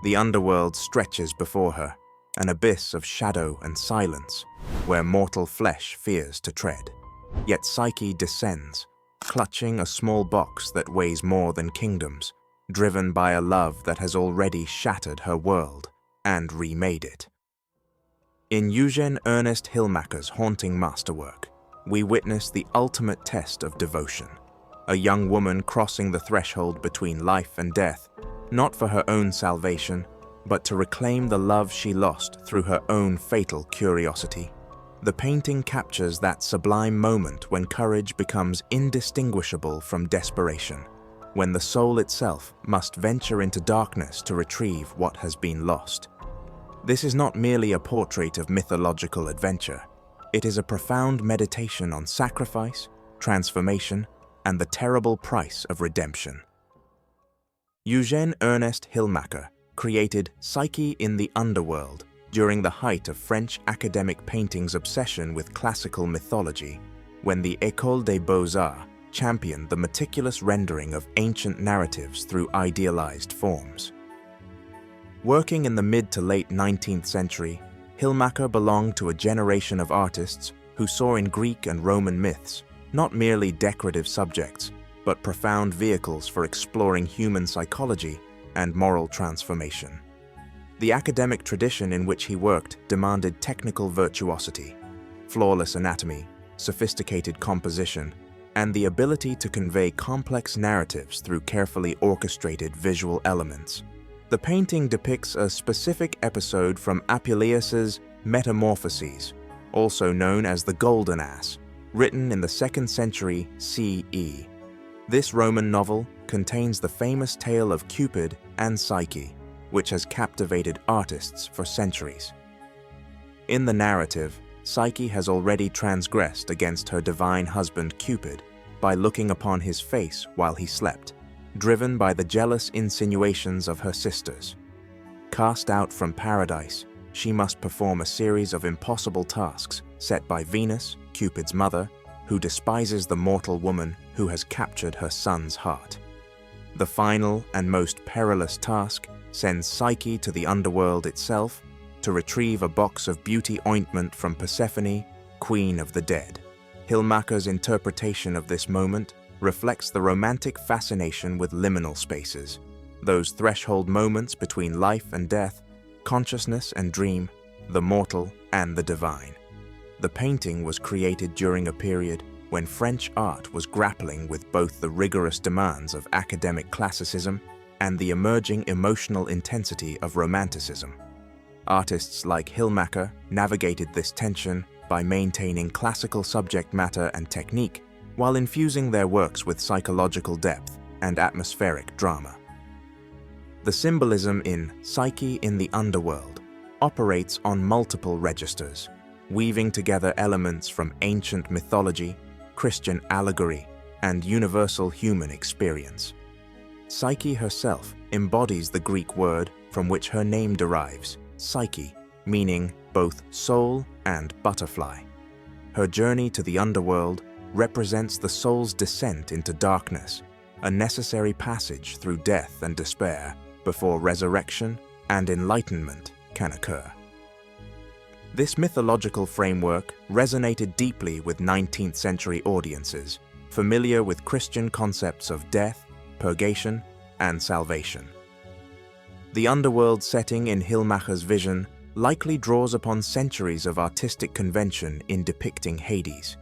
The underworld stretches before her, an abyss of shadow and silence, where mortal flesh fears to tread. Yet Psyche descends, clutching a small box that weighs more than kingdoms, driven by a love that has already shattered her world and remade it. In Eugène Ernest Hillmacher's haunting masterwork, we witness the ultimate test of devotion, a young woman crossing the threshold between life and death, not for her own salvation, but to reclaim the love she lost through her own fatal curiosity. The painting captures that sublime moment when courage becomes indistinguishable from desperation, when the soul itself must venture into darkness to retrieve what has been lost. This is not merely a portrait of mythological adventure. It is a profound meditation on sacrifice, transformation, and the terrible price of redemption. Eugène Ernest Hillmacher created Psyche in the Underworld during the height of French academic painting's obsession with classical mythology, when the École des Beaux-Arts championed the meticulous rendering of ancient narratives through idealized forms. Working in the mid to late 19th century, Hillmacher belonged to a generation of artists who saw in Greek and Roman myths not merely decorative subjects, but profound vehicles for exploring human psychology and moral transformation. The academic tradition in which he worked demanded technical virtuosity, flawless anatomy, sophisticated composition, and the ability to convey complex narratives through carefully orchestrated visual elements. The painting depicts a specific episode from Apuleius's Metamorphoses, also known as the Golden Ass, written in the 2nd century CE. This Roman novel contains the famous tale of Cupid and Psyche, which has captivated artists for centuries. In the narrative, Psyche has already transgressed against her divine husband Cupid by looking upon his face while he slept, driven by the jealous insinuations of her sisters. Cast out from paradise, she must perform a series of impossible tasks set by Venus, Cupid's mother, who despises the mortal woman who has captured her son's heart. The final and most perilous task sends Psyche to the underworld itself to retrieve a box of beauty ointment from Persephone, queen of the dead. Hillmacher's interpretation of this moment reflects the romantic fascination with liminal spaces, those threshold moments between life and death, consciousness and dream, the mortal and the divine. The painting was created during a period when French art was grappling with both the rigorous demands of academic classicism and the emerging emotional intensity of Romanticism. Artists like Hillmacher navigated this tension by maintaining classical subject matter and technique while infusing their works with psychological depth and atmospheric drama. The symbolism in Psyche in the Underworld operates on multiple registers, weaving together elements from ancient mythology, Christian allegory, and universal human experience. Psyche herself embodies the Greek word from which her name derives, Psyche, meaning both soul and butterfly. Her journey to the underworld represents the soul's descent into darkness, a necessary passage through death and despair before resurrection and enlightenment can occur. This mythological framework resonated deeply with 19th century audiences, familiar with Christian concepts of death, purgation, and salvation. The underworld setting in Hillmacher's vision likely draws upon centuries of artistic convention in depicting Hades.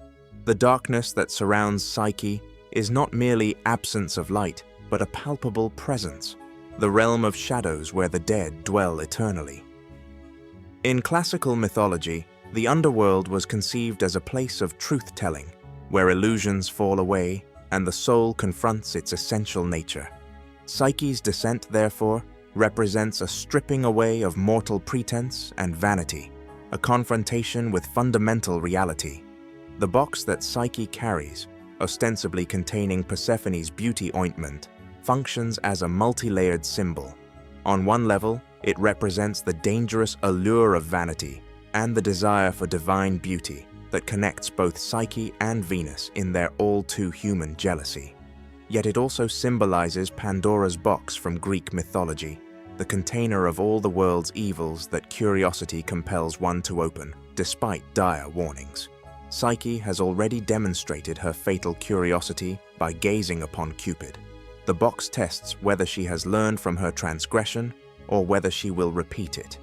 The darkness that surrounds Psyche is not merely absence of light, but a palpable presence, the realm of shadows where the dead dwell eternally. In classical mythology, the underworld was conceived as a place of truth-telling, where illusions fall away and the soul confronts its essential nature. Psyche's descent, therefore, represents a stripping away of mortal pretense and vanity, a confrontation with fundamental reality. The box that Psyche carries, ostensibly containing Persephone's beauty ointment, functions as a multi-layered symbol. On one level, it represents the dangerous allure of vanity and the desire for divine beauty that connects both Psyche and Venus in their all-too-human jealousy. Yet it also symbolizes Pandora's box from Greek mythology, the container of all the world's evils that curiosity compels one to open, despite dire warnings. Psyche has already demonstrated her fatal curiosity by gazing upon Cupid. The box tests whether she has learned from her transgression or whether she will repeat it.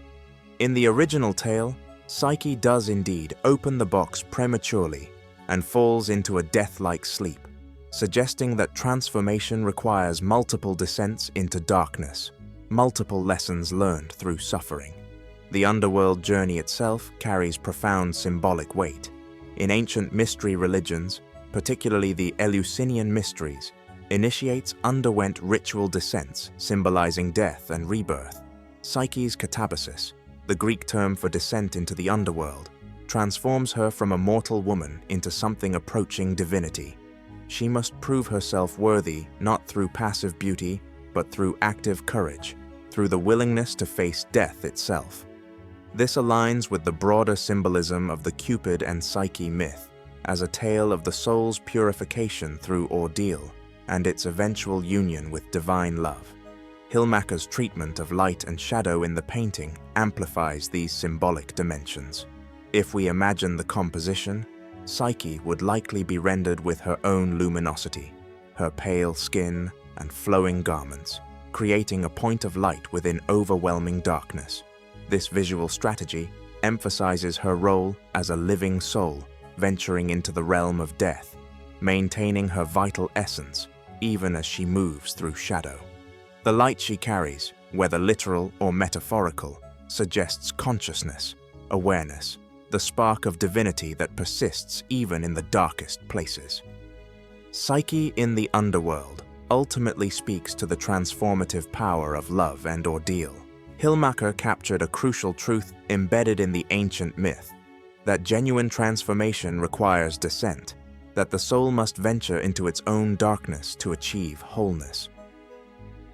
In the original tale, Psyche does indeed open the box prematurely and falls into a death-like sleep, suggesting that transformation requires multiple descents into darkness, multiple lessons learned through suffering. The underworld journey itself carries profound symbolic weight. In ancient mystery religions, particularly the Eleusinian mysteries, initiates underwent ritual descents symbolizing death and rebirth. Psyche's Katabasis, the Greek term for descent into the underworld, transforms her from a mortal woman into something approaching divinity. She must prove herself worthy not through passive beauty, but through active courage, through the willingness to face death itself. This aligns with the broader symbolism of the Cupid and Psyche myth, as a tale of the soul's purification through ordeal and its eventual union with divine love. Hillmacher's treatment of light and shadow in the painting amplifies these symbolic dimensions. If we imagine the composition, Psyche would likely be rendered with her own luminosity, her pale skin and flowing garments, creating a point of light within overwhelming darkness. This visual strategy emphasizes her role as a living soul venturing into the realm of death, maintaining her vital essence even as she moves through shadow. The light she carries, whether literal or metaphorical, suggests consciousness, awareness, the spark of divinity that persists even in the darkest places. Psyche in the Underworld ultimately speaks to the transformative power of love and ordeal. Hillmacher captured a crucial truth embedded in the ancient myth, that genuine transformation requires descent, that the soul must venture into its own darkness to achieve wholeness.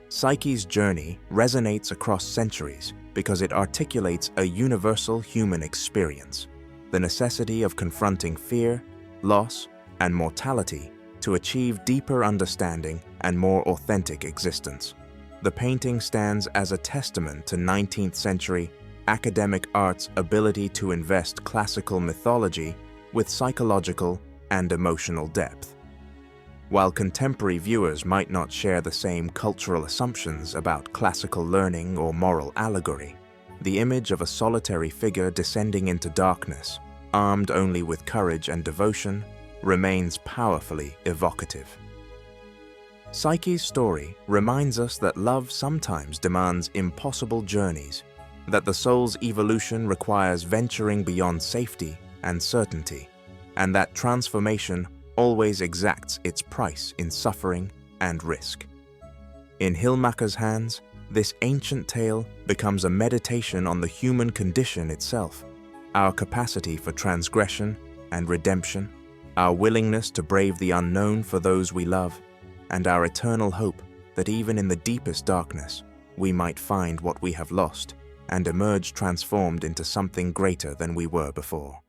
Psyche's journey resonates across centuries because it articulates a universal human experience, the necessity of confronting fear, loss, and mortality to achieve deeper understanding and more authentic existence. The painting stands as a testament to 19th century academic art's ability to invest classical mythology with psychological and emotional depth. While contemporary viewers might not share the same cultural assumptions about classical learning or moral allegory, the image of a solitary figure descending into darkness, armed only with courage and devotion, remains powerfully evocative. Psyche's story reminds us that love sometimes demands impossible journeys, that the soul's evolution requires venturing beyond safety and certainty, and that transformation always exacts its price in suffering and risk. In Hillmacher's hands, this ancient tale becomes a meditation on the human condition itself, our capacity for transgression and redemption, our willingness to brave the unknown for those we love, and our eternal hope that even in the deepest darkness, we might find what we have lost and emerge transformed into something greater than we were before.